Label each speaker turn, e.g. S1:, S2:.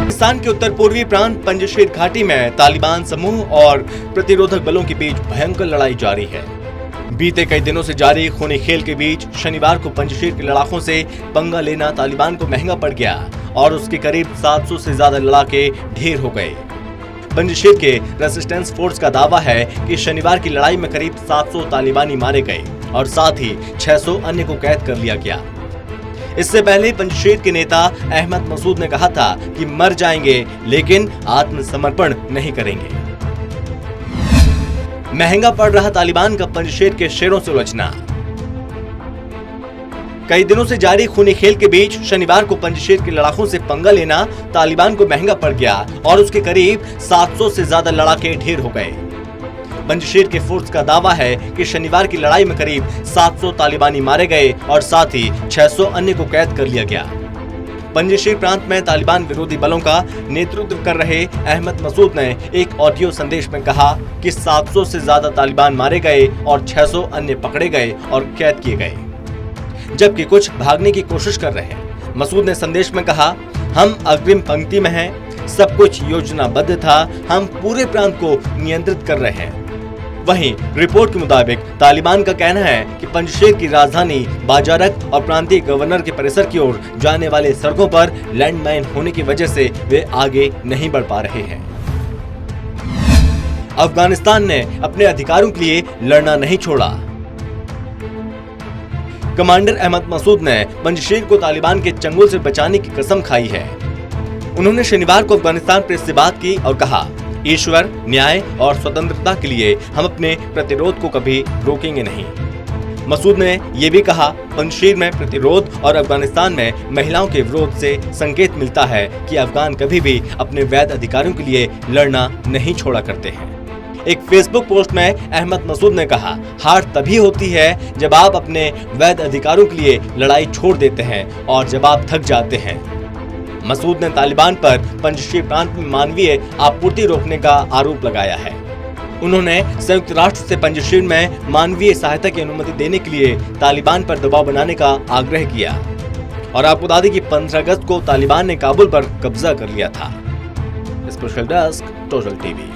S1: पाकिस्तान के उत्तर पूर्वी प्रांत पंजशीर घाटी में तालिबान समूह और प्रतिरोधक बलों के बीच भयंकर लड़ाई जारी है। बीते कई दिनों से जारी खूनी खेल के बीच शनिवार को पंजशीर के लड़ाकों से पंगा लेना तालिबान को महंगा पड़ गया और उसके करीब 700 से ज्यादा लड़ाके ढेर हो गए। पंजशीर के रेसिस्टेंस फोर्स का दावा है कि शनिवार की लड़ाई में करीब 700 तालिबानी मारे गए और साथ ही 600 अन्य को कैद कर लिया गया। इससे पहले पंजशीर के नेता अहमद मसूद ने कहा था कि मर जाएंगे लेकिन आत्मसमर्पण नहीं करेंगे। महंगा पड़ रहा तालिबान का पंजशीर के शेरों से उलझना। कई दिनों से जारी खूनी खेल के बीच शनिवार को पंजशीर के लड़ाकों से पंगा लेना तालिबान को महंगा पड़ गया और उसके करीब 700 से ज्यादा लड़ाके ढेर हो गए। पंजशीर के फोर्स का दावा है कि शनिवार की लड़ाई में करीब 700 तालिबानी मारे गए और साथ ही 600 अन्य को कैद कर लिया गया। पंजशीर प्रांत में तालिबान विरोधी बलों का नेतृत्व कर रहे अहमद मसूद ने एक ऑडियो संदेश में कहा कि 700 से ज्यादा तालिबान मारे गए और 600 अन्य पकड़े गए और कैद किए गए, जबकि कुछ भागने की कोशिश कर रहे हैं। मसूद ने संदेश में कहा, हम अग्रिम पंक्ति में हैं, सब कुछ योजनाबद्ध था, हम पूरे प्रांत को नियंत्रित कर रहे हैं। वहीं रिपोर्ट के मुताबिक तालिबान का कहना है कि पंजशीर की राजधानी बाजारक और प्रांतीय गवर्नर के परिसर की ओर जाने वाले सड़कों पर लैंडमाइन होने की वजह से वे आगे नहीं बढ़ पा रहे हैं। अफगानिस्तान ने अपने अधिकारों के लिए लड़ना नहीं छोड़ा। कमांडर अहमद मसूद ने पंजशीर को तालिबान के चंगुल से बचाने की कसम खाई है। उन्होंने शनिवार को अफगानिस्तान प्रेस से बात की और कहा, ईश्वर, न्याय और स्वतंत्रता के लिए हम अपने प्रतिरोध को कभी रोकेंगे नहीं। मसूद ने यह भी कहा, पंजशीर में प्रतिरोध और अफगानिस्तान में महिलाओं के विरोध से संकेत मिलता है कि अफगान कभी भी अपने वैध अधिकारों के लिए लड़ना नहीं छोड़ा करते हैं। एक फेसबुक पोस्ट में अहमद मसूद ने कहा, हार तभी होती है जब आप अपने वैध अधिकारों के लिए लड़ाई छोड़ देते हैं और जब आप थक जाते हैं। मसूद ने तालिबान पर पंजशीर प्रांत में मानवीय आपूर्ति रोकने का आरोप लगाया है। उन्होंने संयुक्त राष्ट्र से पंजशीर में मानवीय सहायता की अनुमति देने के लिए तालिबान पर दबाव बनाने का आग्रह किया और आपको बता दें कि 15 अगस्त को तालिबान ने काबुल पर कब्जा कर लिया था। Special desk, total TV.